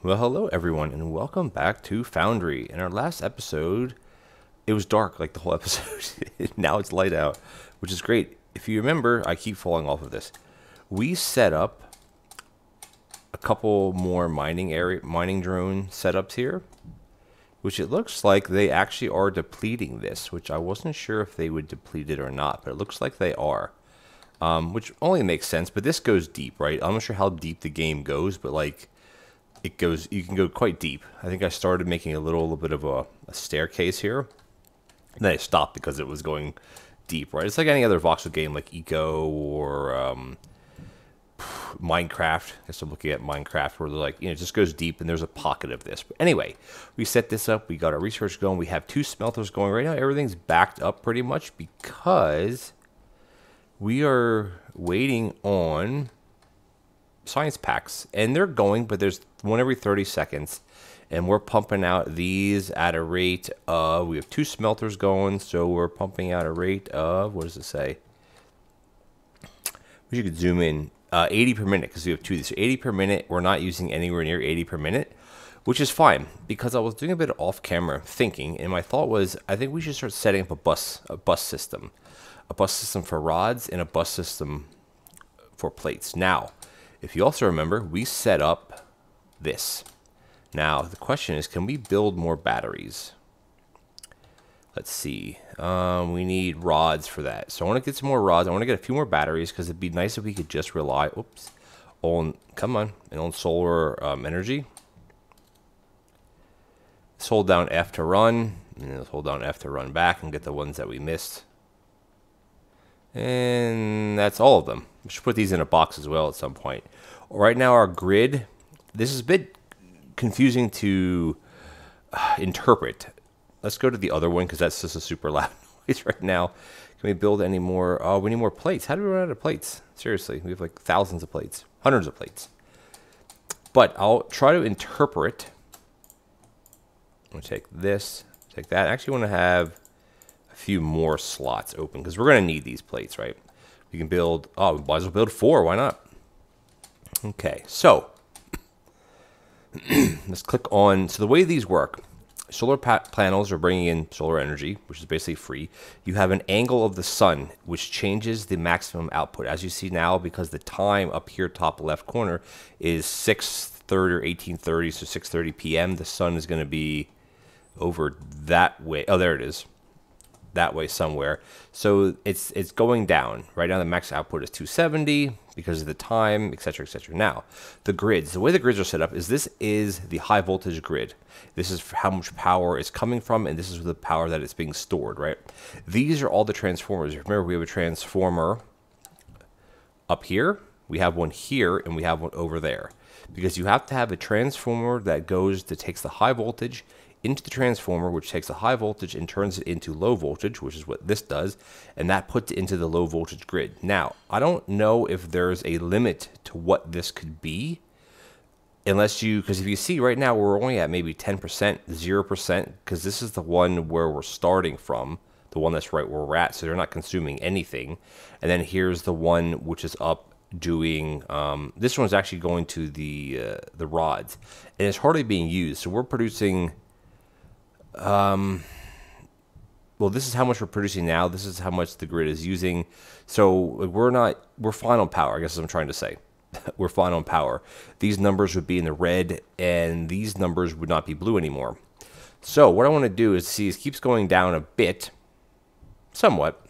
Well, hello everyone, and welcome back to Foundry. In our last episode, it was dark like the whole episode. Now it's light out, which is great. If you remember, I keep falling off of this. We set up a couple more mining drone setups here, which it looks like they actually are depleting this, which I wasn't sure if they would deplete it or not, but it looks like they are. Which only makes sense, but this goes deep, right? I'm not sure how deep the game goes, but like it goes, you can go quite deep. I think I started making a little bit of a staircase here, and then I stopped because it was going deep, right? It's like any other voxel game like Eco or Minecraft. I guess I'm looking at Minecraft where they're like, it just goes deep and there's a pocket of this. But anyway, we set this up. We got our research going. We have 2 smelters going right now. Everything's backed up pretty much because we are waiting on science packs, and they're going, but there's one every 30 seconds, and we're pumping out these at a rate of, we have 2 smelters going, so we're pumping out a rate of, what does it say? You could zoom in, 80 per minute, because we have 2 of these. So 80 per minute, we're not using anywhere near 80 per minute, which is fine, because I was doing a bit of off-camera thinking, and my thought was, I think we should start setting up a bus system for rods and a bus system for plates. Now, if you also remember, we set up this. Now, the question is, can we build more batteries? Let's see. We need rods for that. So I want to get some more rods. I want to get a few more batteries because it'd be nice if we could just rely, on, on solar energy. Let's hold down F to run, and then let's hold down F to run back and get the ones that we missed. And that's all of them. We should put these in a box as well at some point. Right now our grid, this is a bit confusing to interpret. Let's go to the other one because that's just a super loud noise right now. Can we build any more? Oh, we need more plates. How do we run out of plates? Seriously, we have like thousands of plates, hundreds of plates. But I'll try to interpret. I'm going to take this, take that. I actually want to have a few more slots open because we're going to need these plates, right? We can build, we might as well build 4, why not? Okay, so let's click on, so the way these work, solar panels are bringing in solar energy, which is basically free. You have an angle of the sun, which changes the maximum output. As you see now, because the time up here, top left corner, is 6:30 or 18:30, so 6:30 p.m., the sun is going to be over that way. Oh, there it is. That way somewhere. So it's going down. Right now the max output is 270 because of the time, etc., etc. Now, the grids, the way the grids are set up is this is the high voltage grid. This is how much power is coming from, and this is the power that it's being stored, right? These are all the transformers. Remember, we have a transformer up here, we have one here, and we have one over there. Because you have to have a transformer that takes the high voltage into the transformer, which takes the high voltage and turns it into low voltage, which is what this does, and that puts it into the low voltage grid. Now, I don't know if there's a limit to what this could be, because if you see right now, we're only at maybe 10%, 0%, because this is the one where we're starting from, the one that's right where we're at, so they're not consuming anything. And then here's the one which is up doing, this one's actually going to the rods, and it's hardly being used, so we're producing, well, this is how much we're producing now. This is how much the grid is using. So we're fine on power, I guess is what I'm trying to say. We're fine on power. These numbers would be in the red, and these numbers would not be blue anymore. So what I want to do is see, it keeps going down a bit, somewhat.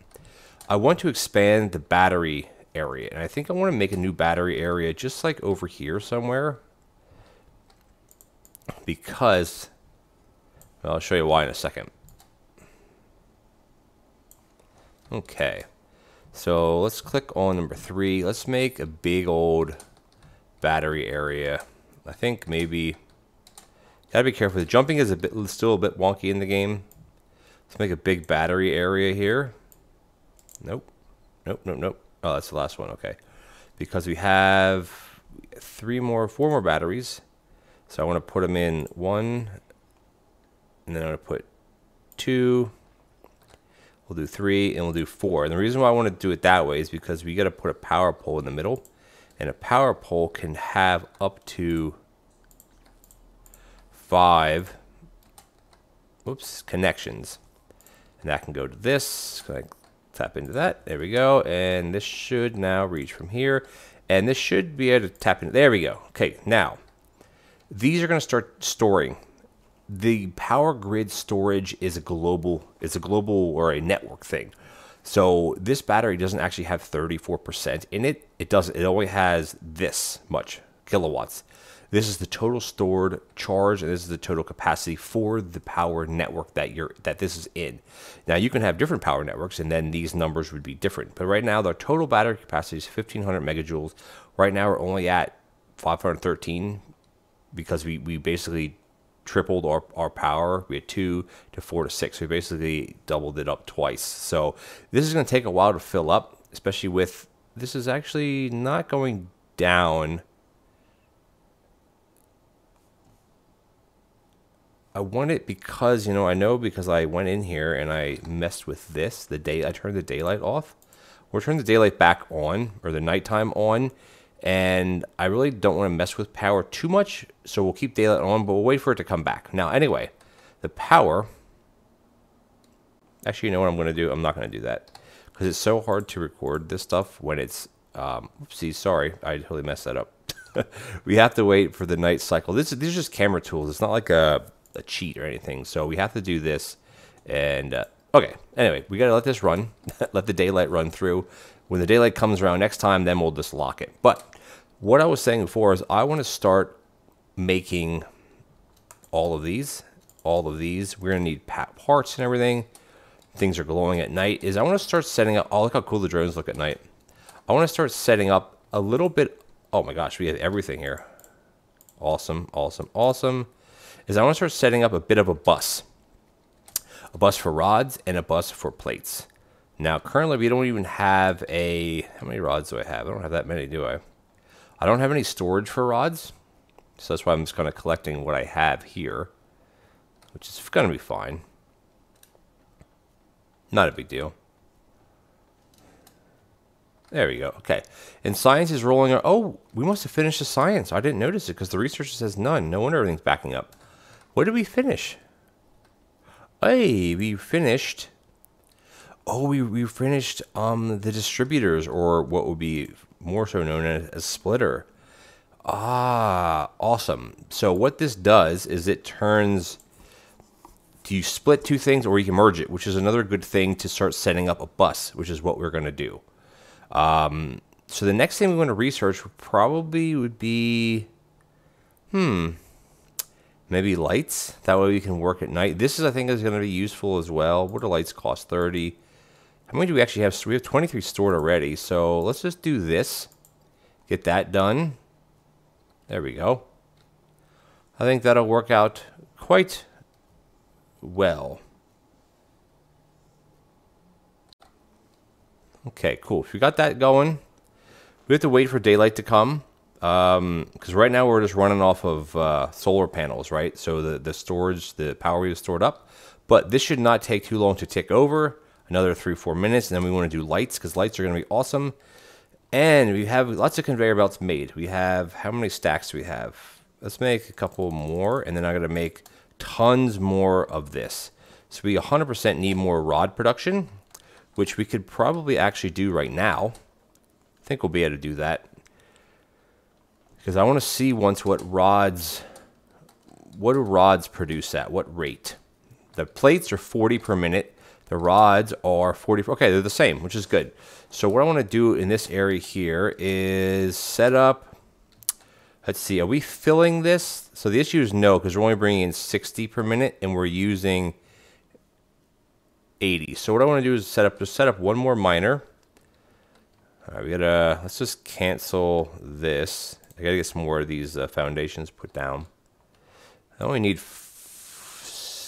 I want to expand the battery area, and I think I want to make a new battery area just like over here somewhere, because I'll show you why in a second. Okay, so let's click on number 3. Let's make a big old battery area. I think maybe, gotta be careful. The jumping is still a bit wonky in the game. Let's make a big battery area here. Nope. Oh, that's the last one. Okay, because we have 4 more batteries. So I want to put them in 1. And then I'm going to put 2, we'll do 3, and we'll do 4. And the reason why I want to do it that way is because we got to put a power pole in the middle. And a power pole can have up to 5 connections. And that can go to this. Can I tap into that? There we go. And this should now reach from here. And this should be able to tap in. There we go. Okay, now, these are going to start storing. The power grid storage is a global or a network thing. So this battery doesn't actually have 34% in it. It only has this much kilowatts. This is the total stored charge, and this is the total capacity for the power network that this is in. Now you can have different power networks, and then these numbers would be different. But right now, the total battery capacity is 1,500 megajoules. Right now, we're only at 513 because we basically tripled our power. We had 2 to 4 to 6. We basically doubled it up twice. So this is going to take a while to fill up, especially with this is actually not going down. I want it because, I know because I went in here and I messed with this. I turned the daylight off. We'll turn the daylight back on, or the nighttime on. And I really don't want to mess with power too much, so we'll keep daylight on, but we'll wait for it to come back. Now, anyway, the power... Actually, you know what I'm going to do? I'm not going to do that, because it's so hard to record this stuff when it's... Oopsie, sorry, I totally messed that up. We have to wait for the night cycle. These are just camera tools. It's not like a cheat or anything, so we have to do this. And, okay, anyway, we got to let this run, let the daylight run through. When the daylight comes around next time, then we'll just lock it. But what I was saying before is I want to start making all of these. We're going to need parts and everything. Things are glowing at night. I want to start setting up. Oh, look how cool the drones look at night. I want to start setting up a little bit. Oh my gosh, we have everything here. Awesome, awesome, awesome. I want to start setting up a bit of a bus. A bus for rods and a bus for plates. Now, currently, we don't even have how many rods do I have? I don't have that many, do I? I don't have any storage for rods, so that's why I'm just kind of collecting what I have here, which is going to be fine. Not a big deal. There we go. Okay. And science is rolling. Oh, we must have finished the science. I didn't notice it because the researcher says none. No wonder everything's backing up. What did we finish? Hey, we finished... Oh, we finished the distributors, or what would be more so known as splitter. Ah, awesome. So what this does is it turns... Do you split two things, or you can merge it, which is another good thing to start setting up a bus, which is what we're going to do. So the next thing we want to research probably would be... Maybe lights. That way we can work at night. This is, I think, is going to be useful as well. What do lights cost? 30. How many do we actually have? So we have 23 stored already. So let's just do this. Get that done. There we go. I think that'll work out quite well. Okay, cool. If we got that going, we have to wait for daylight to come. Because right now we're just running off of solar panels, right? So the storage, the power we have stored up. But this should not take too long to tick over. Another 3-4 minutes, and then we want to do lights, because lights are going to be awesome. And we have lots of conveyor belts made. We have, how many stacks do we have? Let's make a couple more, and then I'm going to make tons more of this. So we 100% need more rod production, which we could probably actually do right now. I think we'll be able to do that. Because I want to see once what do rods produce at? What rate? The plates are 40 per minute. The rods are 40. Okay, they're the same, which is good. So what I want to do in this area here is set up. Let's see. Are we filling this? So the issue is no, because we're only bringing in 60 per minute, and we're using 80. So what I want to do is set up one more miner. All right, let's just cancel this. I gotta get some more of these foundations put down. I only need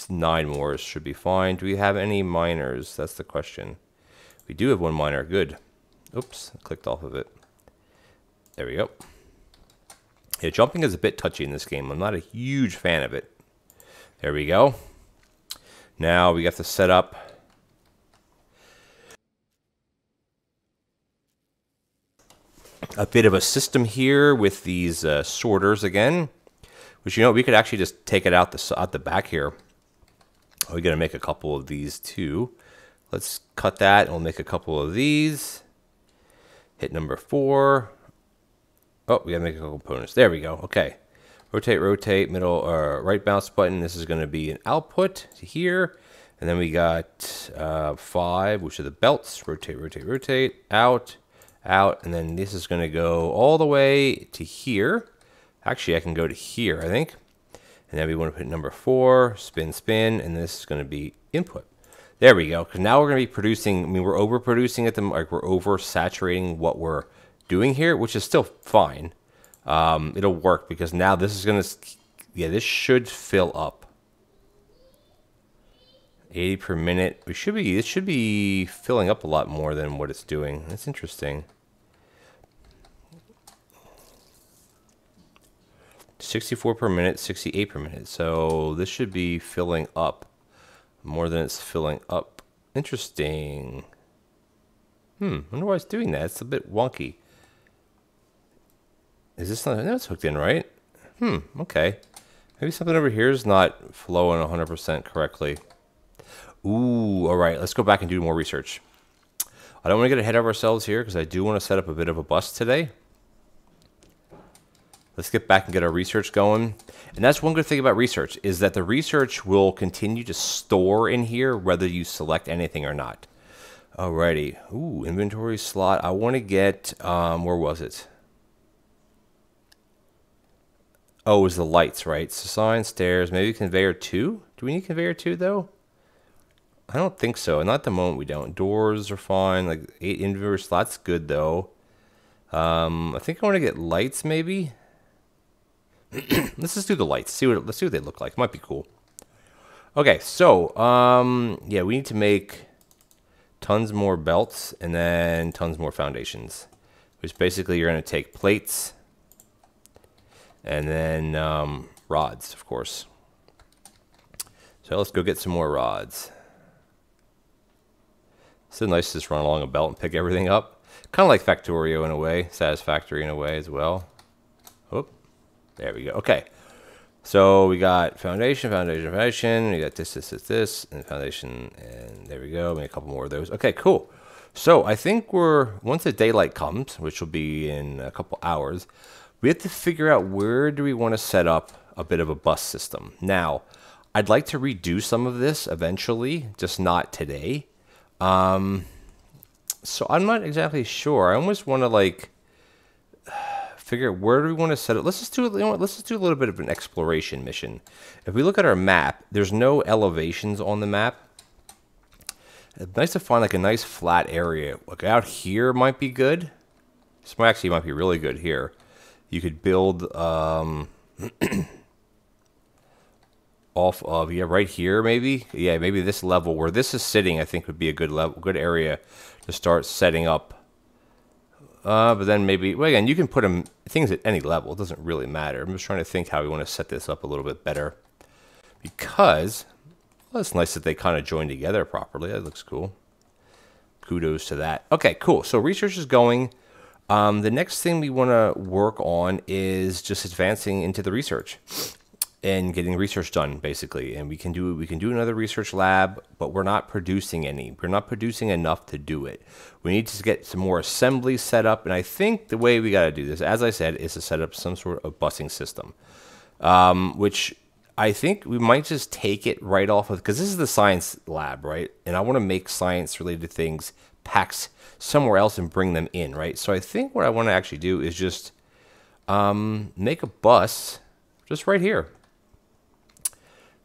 9 more. Should be fine. Do we have any miners? That's the question. We do have one miner. Good. Oops, I clicked off of it. There we go. Yeah, jumping is a bit touchy in this game. I'm not a huge fan of it. There we go. Now we have to set up a bit of a system here with these sorters again, Which, you know, we could actually just take it out the back here. We're going to make a couple of these too. Let's cut that and we'll make a couple of these. Hit number 4. Oh, we got to make a couple components. There we go. Okay. Rotate, rotate, middle, right mouse button. This is going to be an output to here. And then we got 5, which are the belts. Rotate, rotate, rotate, out, out. And then this is going to go all the way to here. Actually, I can go to here, I think. And then we want to put number 4, spin, spin. And this is going to be input. There we go. Because now we're going to be producing, I mean, we're overproducing at the, like we're oversaturating what we're doing here, which is still fine. It'll work because now this is going to, yeah, this should fill up. 80 per minute. It should be filling up a lot more than what it's doing. That's interesting. 64 per minute, 68 per minute. So this should be filling up more than it's filling up. Interesting. I wonder why it's doing that. It's a bit wonky. Is this not? No, it's hooked in, right? Okay. Maybe something over here is not flowing 100% correctly. Ooh, all right. Let's go back and do more research. I don't want to get ahead of ourselves here because I do want to set up a bit of a bus today. Let's get back and get our research going. And that's one good thing about research is that the research will continue to store in here whether you select anything or not. Alrighty. Ooh, inventory slot. I want to get, where was it? Oh, it was the lights, right? So sign, stairs, maybe conveyor 2? Do we need conveyor 2 though? I don't think so. Not at the moment we don't. Doors are fine. Like 8 inventory slots, good though. I think I want to get lights maybe. Let's just do the lights. Let's see what they look like. Might be cool. Okay, so yeah, we need to make tons more belts and then tons more foundations. Which basically you're going to take plates and then rods, of course. So let's go get some more rods. It's so nice to just run along a belt and pick everything up. Kind of like Factorio in a way, Satisfactory in a way as well. Oop. There we go. Okay. So we got foundation, foundation, foundation. We got this, and foundation, and there we go. Make a couple more of those. Okay, cool. So I think once the daylight comes, which will be in a couple hours, we have to figure out where do we want to set up a bit of a bus system. Now, I'd like to redo some of this eventually, just not today. So I'm not exactly sure. I almost want to like figure out where do we want to set it. Let's just do, you know what, let's just do a little bit of an exploration mission. If we look at our map, there's no elevations on the map. It's nice to find like a nice flat area. Like out here might be good. This might be really good here. You could build off of, yeah, right here maybe. Yeah, maybe this level where this is sitting I think would be a good area to start setting up. But then maybe, well, again, you can put things at any level. It doesn't really matter. I'm just trying to think how we want to set this up a little bit better. Because, well, it's nice that they kind of join together properly. That looks cool. Kudos to that. Okay, cool. So research is going. The next thing we want to work on is just advancing into the research and getting research done, basically. And we can do another research lab, but we're not producing any. We're not producing enough to do it. We need to get some more assemblies set up. And I think the way we got to do this, as I said, is to set up some sort of busing system, which I think we might just take it right off of, because this is the science lab, right? And I want to make science-related things, packs somewhere else and bring them in, right? So I think what I want to actually do is just make a bus just right here.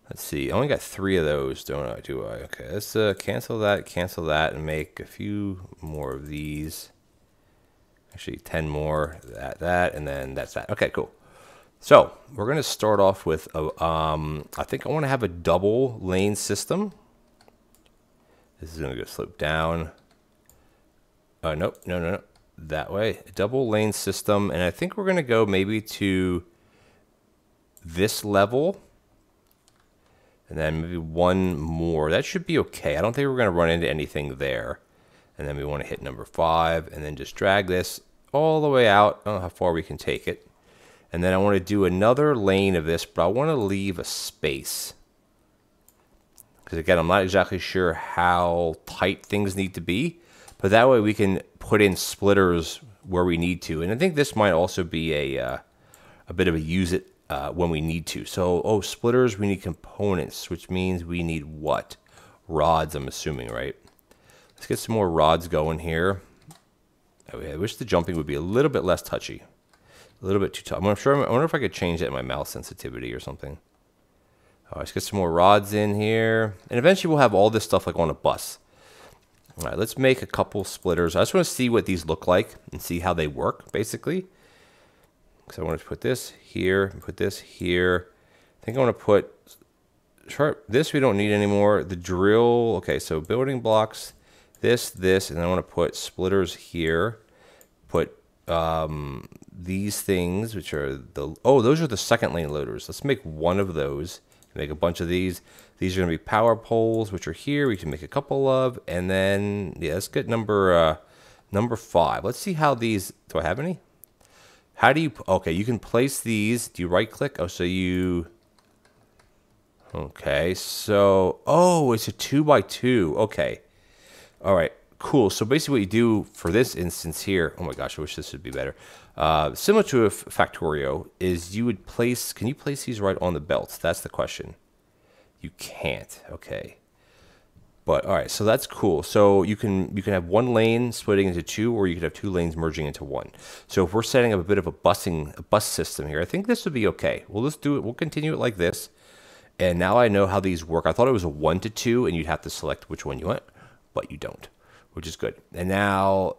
Let's see, I only got 3 of those, don't I? Do I? Okay, let's cancel that, and make a few more of these. Actually, 10 more, that, and then that's that. Okay, cool. So, we're going to start off with, I think I want to have a double lane system. This is going to go slope down. Nope, no, that way. A double lane system, and I think we're going to go maybe to this level. And then maybe one more. That should be okay. I don't think we're going to run into anything there. And then we want to hit number 5 and then just drag this all the way out. I don't know how far we can take it. And then I want to do another lane of this, but I want to leave a space. Because again, I'm not exactly sure how tight things need to be, but that way we can put in splitters where we need to. And I think this might also be a bit of a use it when we need to. So, splitters, we need components, which means we need what? Rods, I'm assuming, right? Let's get some more rods going here. I wish the jumping would be a little bit less touchy. A little bit too tough. I wonder if I could change that in my mouse sensitivity or something. All right, let's get some more rods in here. And eventually we'll have all this stuff like on a bus. All right, let's make a couple splitters. I just want to see what these look like and see how they work, basically. So I want to put this here and put this here. I think I want to put this we don't need anymore. The drill, okay, so building blocks, this, and I want to put splitters here. Put these things, which are those are the second lane loaders. Let's make one of those. Make a bunch of these. These are going to be power poles, which are here. We can make a couple of, and then yeah, let's get number 5. Let's see how these. Do I have any? How do you? Okay, you can place these. Do you right click? Oh, so you. Okay, so it's a 2x2. Okay, all right, cool. So basically, what you do for this instance here. Oh my gosh, I wish this would be better. Similar to a Factorio, is you would place. Can you place these right on the belts? That's the question. You can't. Okay. But all right, so that's cool. So you can have one lane splitting into two, or you could have two lanes merging into one. So if we're setting up a bit of a bus system here, I think this would be okay. We'll just do it. We'll continue it like this. And now I know how these work. I thought it was a 1 to 2, and you'd have to select which one you want, but you don't, which is good. And now,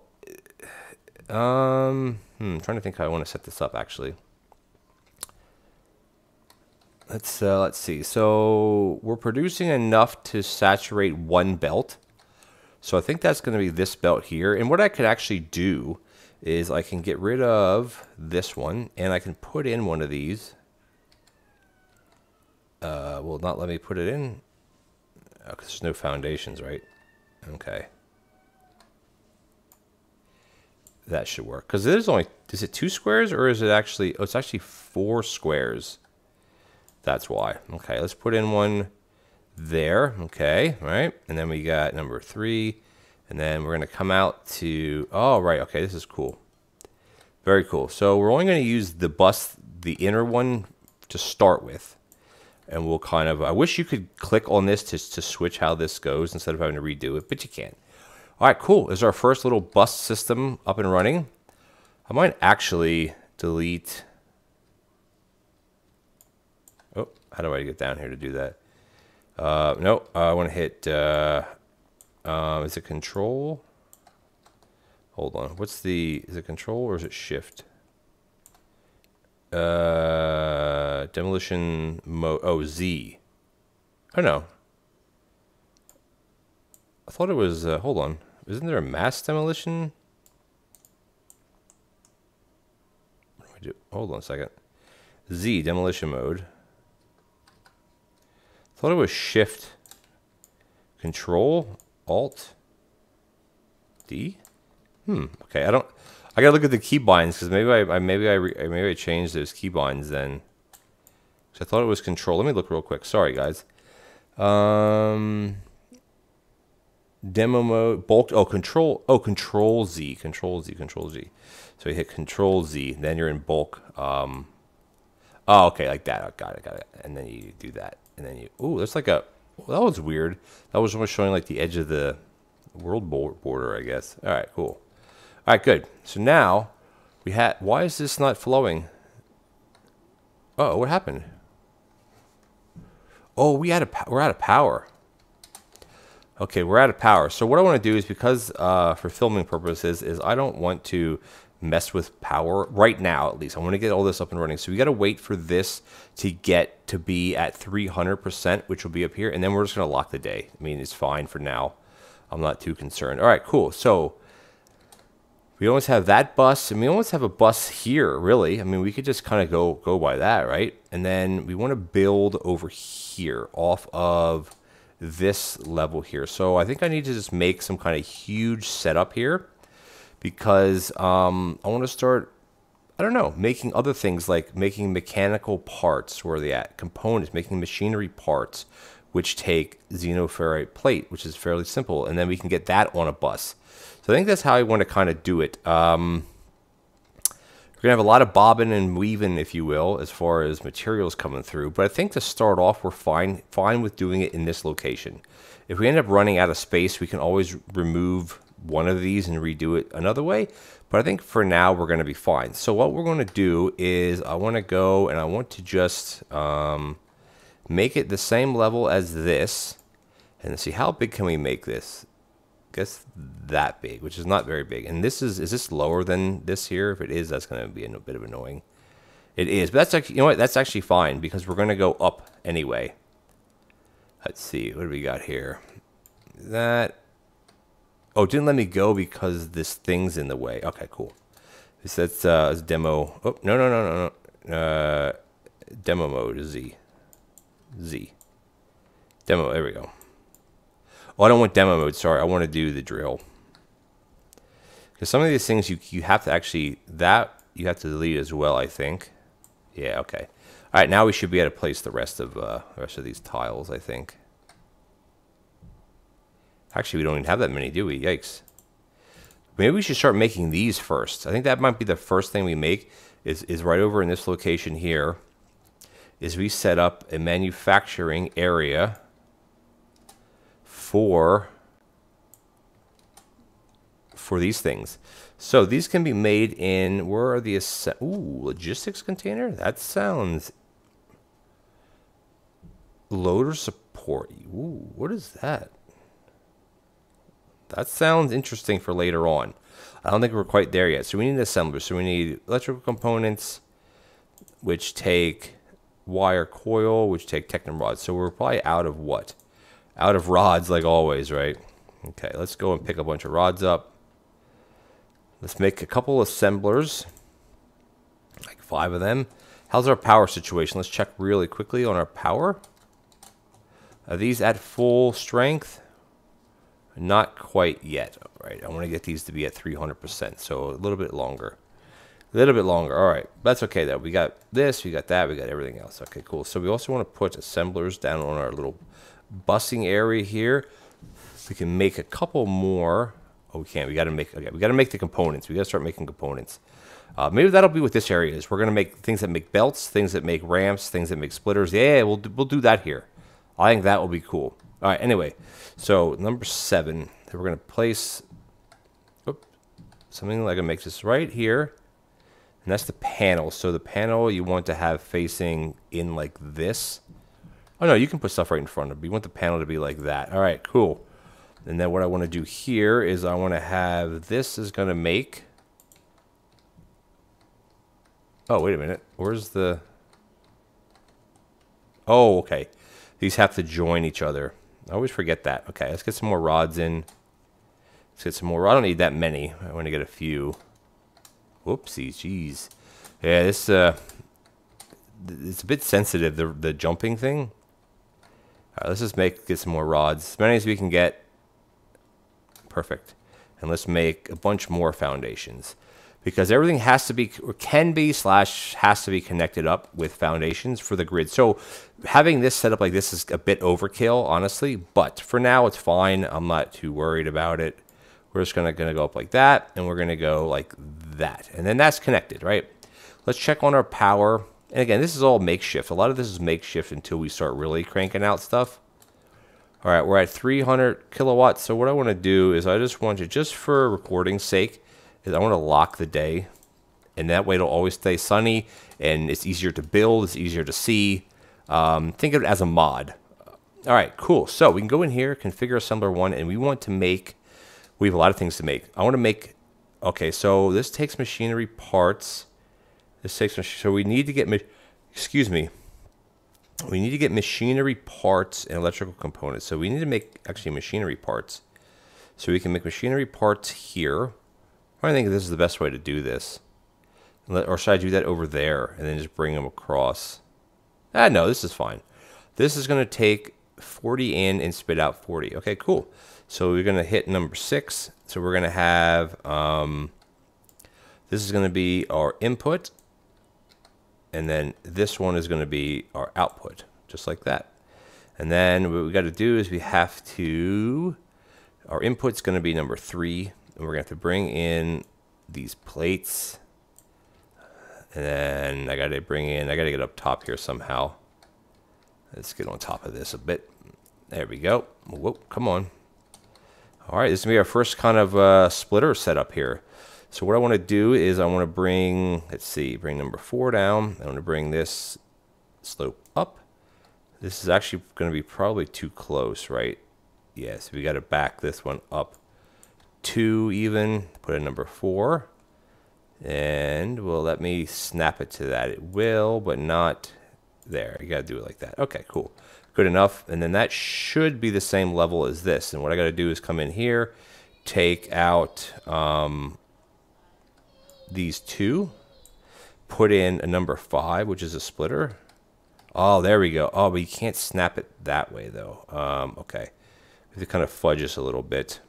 trying to think how I want to set this up actually. Let's see. So we're producing enough to saturate one belt. So I think that's going to be this belt here. And what I could actually do is I can get rid of this one, and I can put in one of these. Will not let me put it in because there's no foundations, right? Okay. That should work. Because there's only, is it 2 squares or is it actually, it's actually 4 squares. That's why. Okay, let's put in one there. Okay, right. And then we got number 3. And then we're going to come out to, right. Okay, this is cool. Very cool. So we're only going to use the inner one to start with. And we'll kind of, I wish you could click on this to switch how this goes instead of having to redo it, but you can't. All right, cool. This is our first little bus system up and running. I might actually delete. Oh, how do I get down here to do that? No, I want to hit, is it control? Hold on. Is it control or is it shift? Demolition mode. Z. Oh no. I thought it was. Hold on. Isn't there a mass demolition? What do I do? Hold on a second. Z demolition mode. I thought it was shift. Control Alt D. Okay. I gotta look at the keybinds because maybe I changed those keybinds then. So I thought it was control. Let me look real quick. Sorry guys. Demo mode, bulk. Control. Control Z. Control Z. Control Z. So you hit Control Z. Then you're in bulk. Okay, like that. Oh, got it. And then you do that. And then you. Ooh, that's like a. Well, that was weird. That was almost showing like the edge of the world border, I guess. All right, cool. All right, good. So now we had. Why is this not flowing? Oh, what happened? Oh, we're out of power. Okay, we're out of power. So what I want to do is because for filming purposes is I don't want to mess with power right now. At least I want to get all this up and running. So we got to wait for this to get to be at 300%, which will be up here, and then we're just going to lock the day. I mean, it's fine for now. I'm not too concerned. All right, cool. So we almost have that bus, and we almost have a bus here, really. I mean, we could just kind of go by that, right? And then we want to build over here off of this level here. So I think I need to just make some kind of huge setup here because I want to start. I don't know, making other things like making mechanical parts, where are they at? Components, making machinery parts, which take xenoferrite plate, which is fairly simple, and then we can get that on a bus. So I think that's how I want to kind of do it. We're going to have a lot of bobbing and weaving, if you will, as far as materials coming through. But I think to start off, we're fine with doing it in this location. If we end up running out of space, we can always remove one of these and redo it another way. But I think for now, we're going to be fine. So what we're going to do is I want to go and I want to just make it the same level as this. And let's see, how big can we make this? I guess that big, which is not very big. And this is this lower than this here? If it is, that's going to be a bit of annoying. It is, but that's actually, you know what? That's actually fine because we're going to go up anyway. Let's see, what do we got here? That, oh, it didn't let me go because this thing's in the way. Okay, cool. That's demo. Oh, no. Demo mode is Z. Demo, there we go. Oh, I don't want demo mode, sorry. I want to do the drill. Because some of these things you have to actually, that you have to delete as well, I think. Yeah, okay. All right, now we should be able to place the rest of these tiles, I think. Actually, we don't even have that many, do we? Yikes. Maybe we should start making these first. I think that might be the first thing we make is right over in this location here, is we set up a manufacturing area for these things. So these can be made in, where are the, logistics container? That sounds, loader support. Ooh, what is that? That sounds interesting for later on. I don't think we're quite there yet. So we need assemblers. So we need electrical components, which take wire coil, which take Techno rods. So we're probably out of what? Out of rods, like always, right? Okay, let's go and pick a bunch of rods up. Let's make a couple assemblers, like 5 of them. How's our power situation? Let's check really quickly on our power. Are these at full strength? Not quite yet. All right, I want to get these to be at 300%, so a little bit longer. A little bit longer. All right, that's okay though. We got this, we got that, we got everything else. Okay, cool. So we also want to put assemblers down on our little busing area here. We can make a couple more. Oh, we can't. We got to make. Okay, we got to make the components. We got to start making components. Maybe that'll be what this area is. We're gonna make things that make belts, things that make ramps, things that make splitters. Yeah, we'll do that here. I think that will be cool. All right. Anyway, so number 7. We're gonna place. Something like I make this right here, and that's the panel. So the panel you want to have facing in like this. Oh no, you can put stuff right in front of it. You want the panel to be like that. All right, cool. And then what I want to do here is I want to have this is going to make. Oh, wait a minute. Where's the. Oh, okay. These have to join each other. I always forget that. Okay, let's get some more rods in. Let's get some more. I don't need that many. I want to get a few. Whoopsies, jeez. Yeah, this it's a bit sensitive, the jumping thing. All right, let's just get some more rods. As many as we can get. Perfect. And let's make a bunch more foundations. Because everything has to be, or can be, / has to be connected up with foundations for the grid. So having this set up like this is a bit overkill, honestly. But for now, it's fine. I'm not too worried about it. We're just gonna go up like that, and we're gonna go like that. And then that's connected, right? Let's check on our power. And again, this is all makeshift. A lot of this is makeshift until we start really cranking out stuff. All right, we're at 300 kilowatts. So what I want to do is I just want to, just for recording's sake, is I want to lock the day. And that way it'll always stay sunny, and it's easier to build, it's easier to see. Think of it as a mod. All right, cool. So we can go in here, configure assembler 1, and we want to make, we have a lot of things to make. I want to make, okay, so this takes machinery parts. This takes, so we need to get, excuse me. We need to get machinery parts and electrical components. So we need to make actually machinery parts. So we can make machinery parts here. I think this is the best way to do this. Or should I do that over there and then just bring them across? No, this is fine. This is going to take 40 in and spit out 40. Okay, cool. So we're going to hit number 6. So we're going to have the This is going to be our input, and then this one is going to be our output, just like that. And then what we got to do is we have to, our input's going to be number 3, and we're going to have to bring in these plates. And then I got to get up top here somehow. Let's get on top of this a bit. There we go. Whoa, come on. All right, this is going to be our first kind of splitter setup here. So what I want to do is I want to bring, let's see, bring number 4 down. I want to bring this slope up. This is actually going to be probably too close, right? Yeah, so we got to back this one up 2 even, put in number 4. And will let me snap it to that. It will, but not there. You got to do it like that. Okay, cool. Good enough. And then that should be the same level as this. And what I got to do is come in here, take out these 2, put in a number 5, which is a splitter. Oh, there we go. Oh, but you can't snap it that way, though. Okay. We have to kind of fudge this a little bit.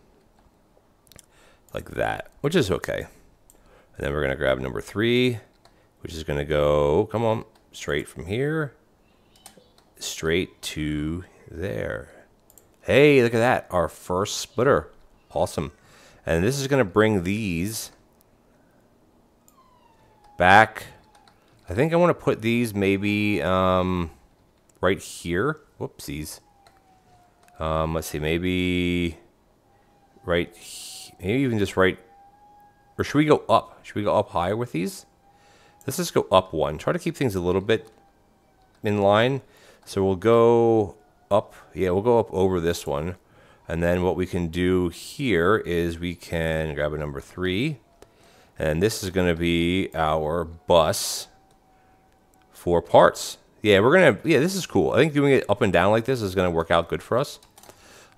Like that, which is okay. And then we're going to grab number 3, which is going to go, come on, straight from here, straight to there. Hey, look at that. Our first splitter. Awesome. And this is going to bring these back. I think I want to put these maybe right here. Whoopsies. Let's see, maybe right here. Maybe even just right. Or should we go up? Should we go up higher with these? Let's just go up 1. Try to keep things a little bit in line. So we'll go up. Yeah, we'll go up over this one. And then what we can do here is we can grab a number 3. And this is going to be our bus for parts. Yeah, this is cool. I think doing it up and down like this is going to work out good for us.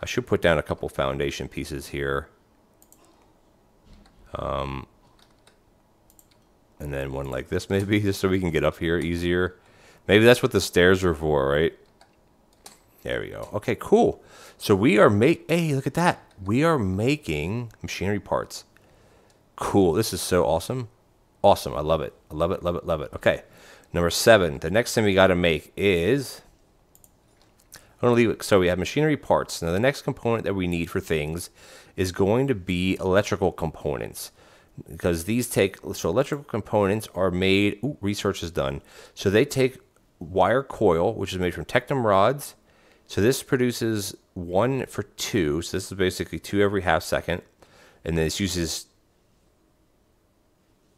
I should put down a couple foundation pieces here. And then one like this maybe, just so we can get up here easier. Maybe that's what the stairs are for, right? There we go. Okay, cool. So we are hey, look at that. We are making machinery parts. Cool. This is so awesome. Awesome. I love it. I love it, love it, love it. Okay. Number 7. The next thing we got to make is, I'm going to leave it. So we have machinery parts. Now the next component that we need for things is going to be electrical components, because these so electrical components are made, research is done. So they take wire coil, which is made from Tectum rods. So this produces 1 for 2. So this is basically 2 every half second. And then this uses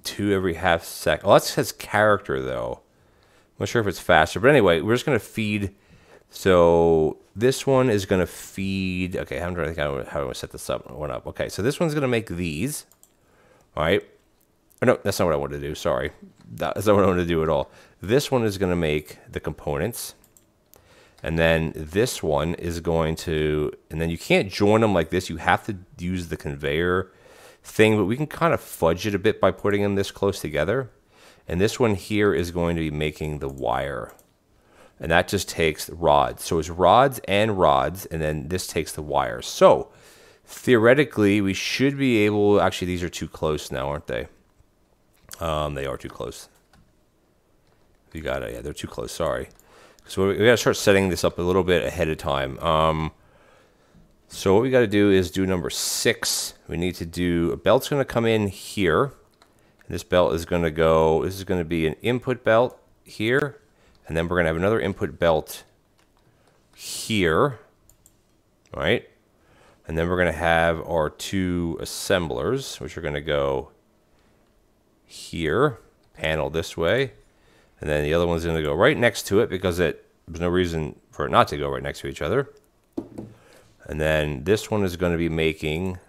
2 every half second. Oh, that says character though. I'm not sure if it's faster, but anyway, we're just going to feed. So this one is going to feed. Okay, I'm trying to think how do I set this up. Okay, so this one's going to make these. All right. Oh, no, that's not what I wanted to do. Sorry. That's not what I wanted to do at all. This one is going to make the components. And then this one is going to, and then you can't join them like this. You have to use the conveyor thing, but we can kind of fudge it a bit by putting them this close together. And this one here is going to be making the wire. And that just takes rods. So it's rods, and then this takes the wires. So theoretically, we should be able, actually these are too close now, aren't they? They are too close. You got it, yeah, they're too close, sorry. So we got to start setting this up a little bit ahead of time. So what we got to do is do number 6. We need to do, a belt's going to come in here. And this belt is going to go, this is going to be an input belt here. And then we're going to have another input belt here. All right. And then we're going to have our 2 assemblers, which are going to go here, panel this way. And then the other one's going to go right next to it because there's no reason for it not to go right next to each other. And then this one is going to be making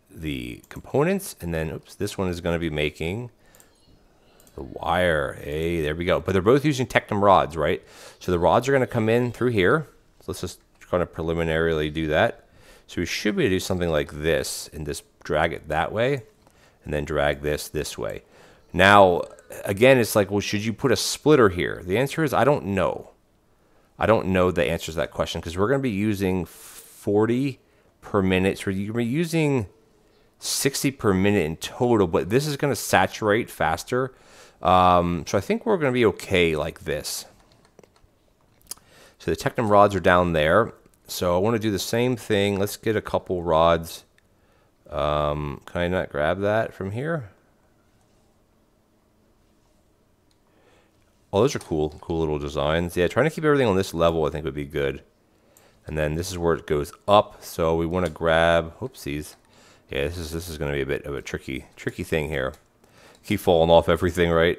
the components. And then, oops, this one is going to be making the wire. Hey, there we go. But they're both using Tectum rods, right? So the rods are going to come in through here. So let's just kind of preliminarily do that. So we should be able to do something like this and just drag it that way. And then drag this way. Now, again, it's like, well, should you put a splitter here? The answer is I don't know. I don't know the answer to that question because we're going to be using 40 per minute. So you're going to be using 60 per minute in total, but this is going to saturate faster. So I think we're going to be okay like this. So the Technum rods are down there. So I want to do the same thing. Let's get a couple rods. Can I not grab that from here? Oh, those are cool little designs. Yeah, trying to keep everything on this level I think would be good. And then this is where it goes up. So we want to grab, oopsies. Yeah, this is going to be a bit of a tricky thing here. Keep falling off everything, right?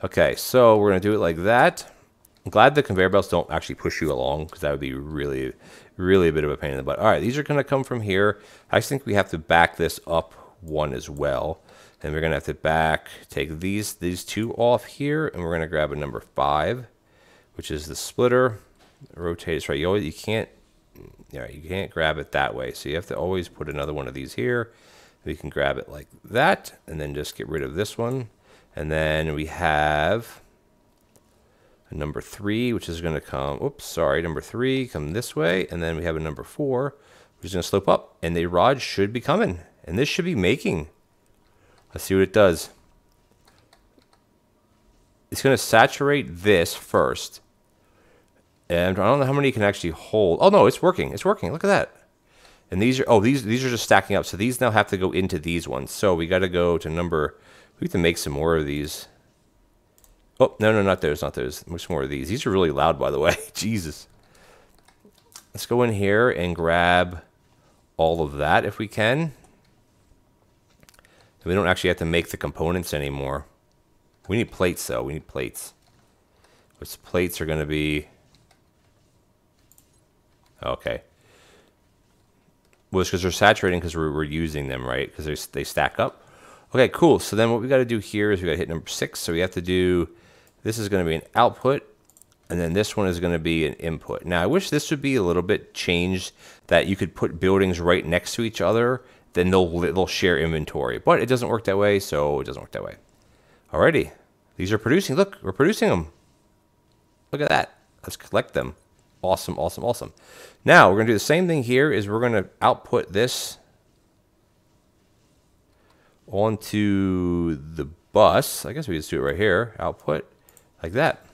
Okay, so we're going to do it like that. I'm glad the conveyor belts don't actually push you along, because that would be really a bit of a pain in the butt. All right, these are going to come from here. I think we have to back this up one as well. And we're going to have to take these two off here, and we're going to grab a number 5, which is the splitter. Rotate it right. You can't grab it that way. So you have to always put another one of these here. We can grab it like that, and then just get rid of this one. And then we have a number 3, which is going to come, number 3, come this way. And then we have a number 4, which is going to slope up. And the rod should be coming. And this should be making. Let's see what it does. It's going to saturate this first. And I don't know how many you can actually hold. Oh, no, it's working. It's working. Look at that. And these are, these are just stacking up. So these now have to go into these ones. So we got to go to we have to make some more of these. Oh, no, not those, not those. Much more of these. These are really loud, by the way. Jesus. Let's go in here and grab all of that if we can. We don't actually have to make the components anymore. We need plates, though. We need plates. Which plates are going to be... Okay. Well, it's because they're saturating because we're using them, right? Because they stack up. Okay, cool. So then what we got to do here is we got to hit number 6. So we have to do... This is going to be an output. And then this one is going to be an input. Now, I wish this would be a little bit changed, that you could put buildings right next to each other. Then they'll share inventory. But it doesn't work that way, so it doesn't work that way. Alrighty. These are producing. Look, we're producing them. Look at that. Let's collect them. Awesome, awesome, awesome. Now, we're going to do the same thing here. Is we're going to output this onto the bus. I guess we just do it right here. Output. Like that.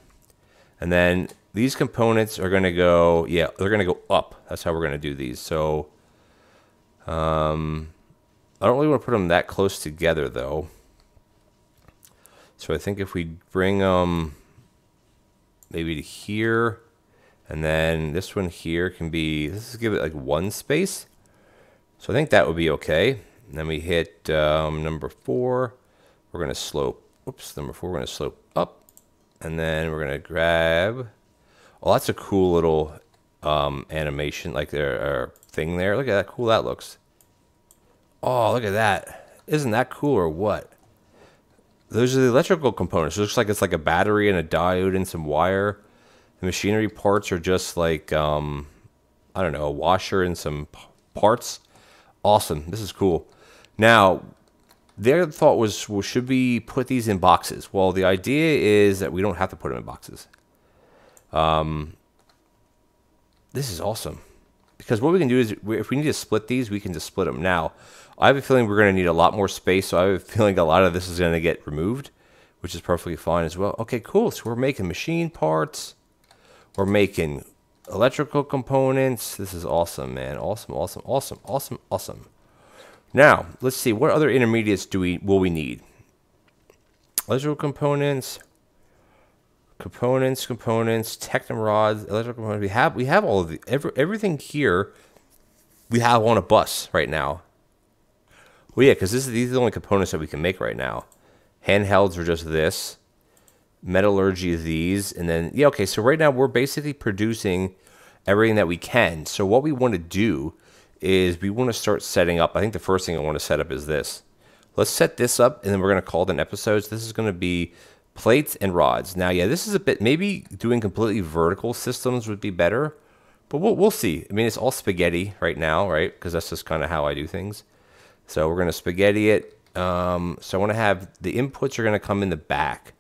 And then these components are going to go, yeah, they're going to go up. That's how we're going to do these. So... I don't really want to put them that close together, though. So I think if we bring them maybe to here, and then this one here can be, let's just give it like 1 space. So I think that would be okay. And then we hit number 4. We're going to slope, number 4, we're going to slope up. And then we're going to grab, oh, that's a cool little animation, like their thing there. Look at that cool that looks. Oh, look at that. Isn't that cool or what? Those are the electrical components. It looks like it's like a battery and a diode and some wire. The machinery parts are just like, I don't know, a washer and some parts. Awesome. This is cool. Now, their thought was, well, should we put these in boxes? Well, the idea is that we don't have to put them in boxes. This is awesome. Because what we can do is, if we need to split these, we can just split them. Now, I have a feeling we're going to need a lot more space, so I have a feeling a lot of this is going to get removed, which is perfectly fine as well. Okay, cool. So we're making machine parts. We're making electrical components. This is awesome, man. Awesome, awesome, awesome, awesome, awesome. Now, let's see. What other intermediates will we need? Electrical components. Components, Technum rods, electrical components. We have all of the everything here. We have on a bus right now. Well, yeah, because these are the only components that we can make right now. Handhelds are just this. Metallurgy is these, and then yeah, okay. So right now we're basically producing everything that we can. So what we want to do is we want to start setting up. I think the first thing I want to set up is this. Let's set this up, and then we're going to call them episodes. This is going to be plates and rods. Now, yeah, this is a bit, maybe doing completely vertical systems would be better, but we'll see. I mean, it's all spaghetti right now, right? Because that's just kind of how I do things. So we're going to spaghetti it. So I want to have the inputs are going to come in the back.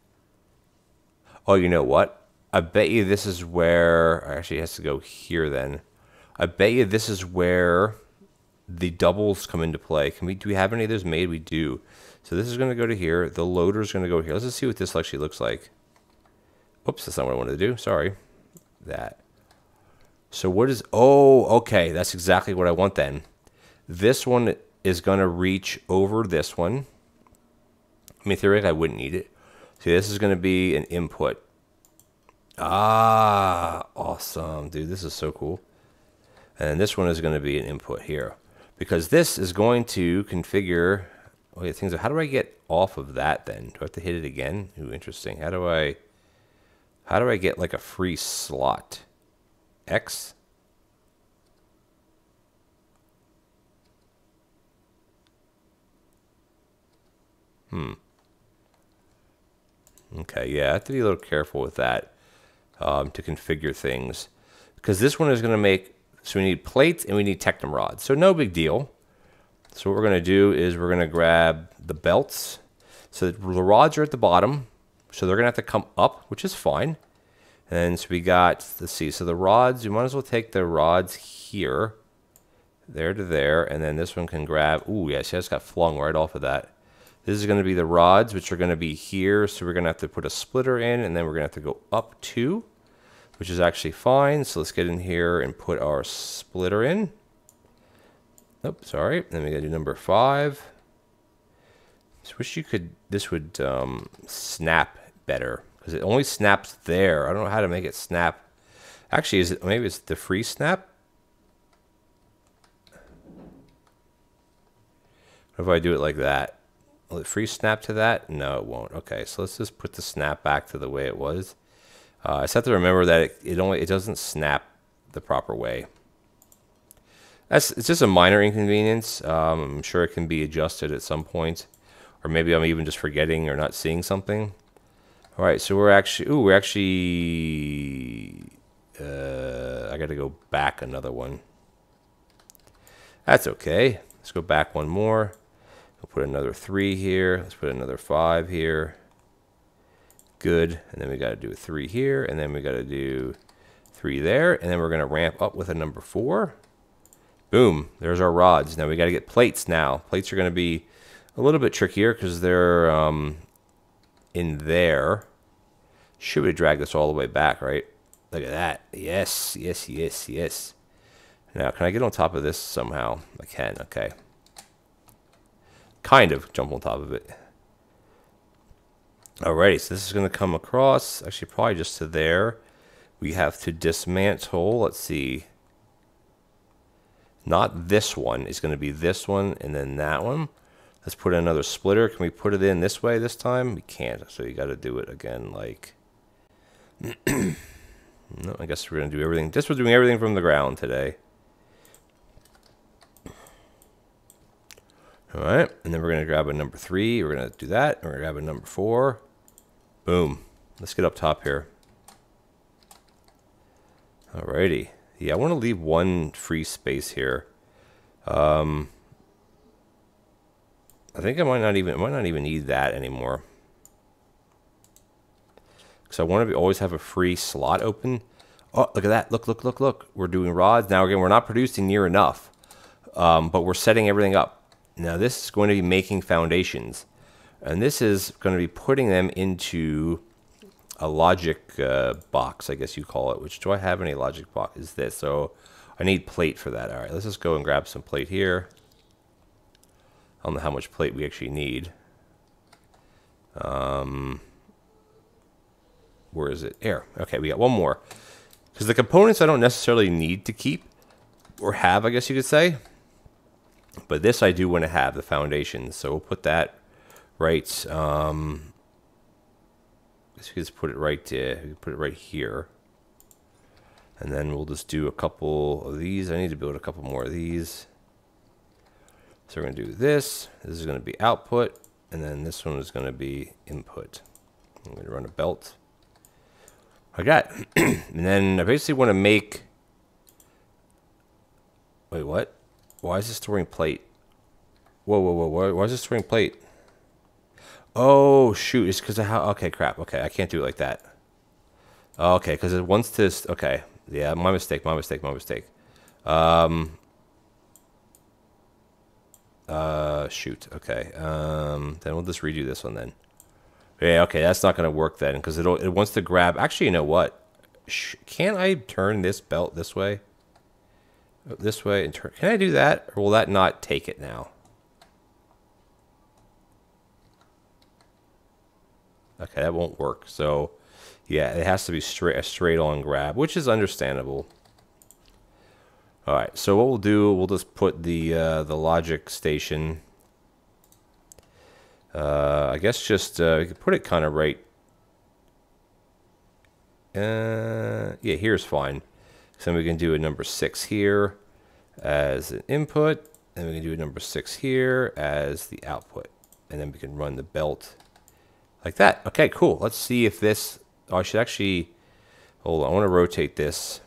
Oh, you know what? I bet you this is where, actually it has to go here then. I bet you this is where the doubles come into play. Do we have any of those made? We do. So this is going to go to here. The loader is going to go here. Let's just see what this actually looks like. Oops, that's not what I wanted to do. Sorry. That. So what is... Oh, okay. That's exactly what I want then. This one is going to reach over this one. I mean, theoretically, I wouldn't need it. See, this is going to be an input. Ah, awesome. Dude, this is so cool. And this one is going to be an input here. Because this is going to configure... Okay, things. How do I get off of that then? Do I have to hit it again? Ooh, interesting. How do I get like a free slot? X? Okay, yeah, I have to be a little careful with that to configure things. Because this one is going to make... So we need plates and we need Technum rods. So no big deal. So what we're going to do is we're going to grab the belts. So the rods are at the bottom. So they're going to have to come up, which is fine. And so we got, let's see, so the rods, you might as well take the rods here, there to there, and then this one can grab, ooh, yeah, see, I just got flung right off of that. This is going to be the rods, which are going to be here, so we're going to have to put a splitter in, and then we're going to have to go up 2, which is actually fine. So let's get in here and put our splitter in. Oh, sorry. Then we got to do number 5. I wish you could, this would snap better. Because it only snaps there. I don't know how to make it snap. Actually, is it, maybe it's the free snap? What if I do it like that? Will it free snap to that? No, it won't. Okay, so let's just put the snap back to the way it was. I just have to remember that it doesn't snap the proper way. It's just a minor inconvenience. I'm sure it can be adjusted at some point. Or maybe I'm even just forgetting or not seeing something. All right, so we're actually, I got to go back another one. That's okay. Let's go back one more. We'll put another 3 here. Let's put another 5 here. Good. And then we got to do a 3 here, and then we got to do 3 there, and then we're going to ramp up with a number 4. Boom. There's our rods. Now we got to get plates now. Plates are going to be a little bit trickier because they're in there. Should we drag this all the way back, right? Look at that. Yes, yes, yes, yes. Now, can I get on top of this somehow? I can, okay. Kind of jump on top of it. Alrighty, so this is going to come across. Actually, probably just to there. We have to dismantle. Let's see. Not this one. It's going to be this one and then that one. Let's put in another splitter. Can we put it in this way this time? We can't, so you got to do it again like... No, I guess we're going to do everything. Just we're doing everything from the ground today. Alright, and then we're going to grab a number 3. We're going to do that. We're going to grab a number 4. Boom. Let's get up top here. Alrighty. Yeah, I want to leave one free space here. I think I might not even need that anymore. Because I want to always have a free slot open. Oh, look at that. Look, look, look, look. We're doing rods. Now, again, we're not producing near enough. But we're setting everything up. Now, this is going to be making foundations. And this is going to be putting them into a logic box, I guess you call it. Which, do I have any logic box? Is this. So, I need plate for that. All right, let's just go and grab some plate here. I don't know how much plate we actually need. Where is it? Here. Okay, we got one more. Because the components I don't necessarily need to keep. Or have, I guess you could say. But this I do want to have, the foundations. So we'll put that right... let's just put it right there. Put it right here. And then we'll just do a couple of these. I need to build a couple more of these. So we're going to do this. This is going to be output. And then this one is going to be input. I'm going to run a belt. I got and then I basically want to make... Wait, what? Why is this storing plate? Whoa, whoa, whoa. Why is this storing plate? Oh, shoot. It's because of how... Okay, crap. Okay, I can't do it like that. Okay, because it wants to... Okay. Yeah, my mistake, my mistake, my mistake. Shoot. Okay. Then we'll just redo this one then. Yeah, okay, that's not going to work then because it wants to grab. Actually, you know what? Can't I turn this belt this way? This way and turn. Can I do that, or will that not take it now? Okay, that won't work. So, yeah, it has to be a straight on grab, which is understandable. All right, so what we'll do, we'll just put the logic station. I guess just we could put it kind of right. Yeah, here's fine. So we can do a number 6 here as an input, and we can do a number 6 here as the output, and then we can run the belt like that. Okay, cool. Let's see if this. Oh, I should actually hold on. I want to rotate this.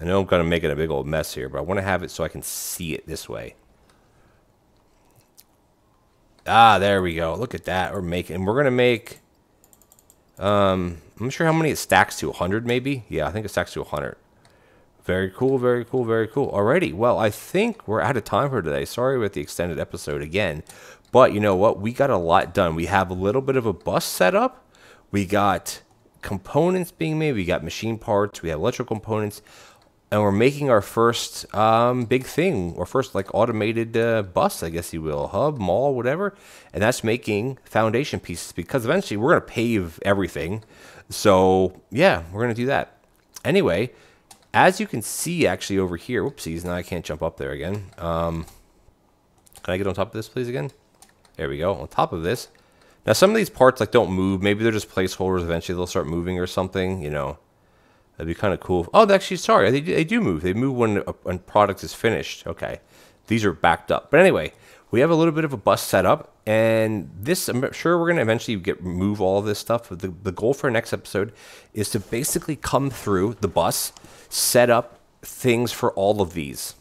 I know I'm going to make it a big old mess here, but I want to have it so I can see it this way. Ah, there we go. Look at that. We're going to make, I'm not sure how many it stacks to. 100 maybe? Yeah, I think it stacks to 100. Very cool, very cool, very cool. Alrighty, well, I think we're out of time for today. Sorry about the extended episode again. But you know what? We got a lot done. We have a little bit of a bus set up. We got components being made. We got machine parts. We have electrical components. And we're making our first big thing, or first like automated bus, I guess you will, hub, mall, whatever. And that's making foundation pieces because eventually we're going to pave everything. So yeah, we're going to do that. Anyway, as you can see actually over here, whoopsies, now I can't jump up there again. Can I get on top of this please again? There we go, on top of this. Now some of these parts like don't move. Maybe they're just placeholders. Eventually they'll start moving or something, you know. That'd be kind of cool. Oh, actually, sorry, they do move. They move when product is finished. Okay, these are backed up. But anyway, we have a little bit of a bus set up, and this, I'm sure we're going to eventually move all of this stuff. But the goal for our next episode is to basically come through the bus, set up things for all of these.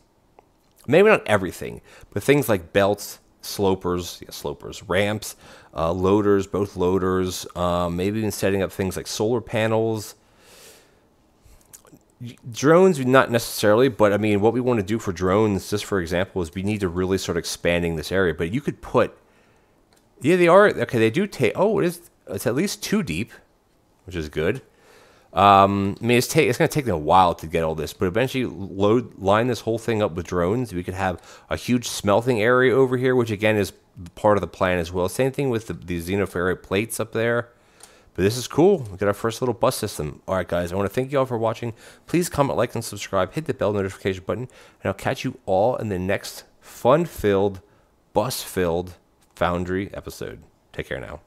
Maybe not everything, but things like belts, slopers, ramps, loaders, both loaders, maybe even setting up things like solar panels. Drones, not necessarily, but I mean, what we want to do for drones, just for example, is we need to really start expanding this area. But you could put, yeah, they are, okay, they do take, oh, it's at least 2 deep, which is good. I mean, it's going to take them a while to get all this, but eventually line this whole thing up with drones. We could have a huge smelting area over here, which again is part of the plan as well. Same thing with the xenoferrite plates up there. But this is cool. We got our first little bus system. All right, guys, I want to thank you all for watching. Please comment, like, and subscribe. Hit the bell notification button. And I'll catch you all in the next fun-filled, bus-filled Foundry episode. Take care now.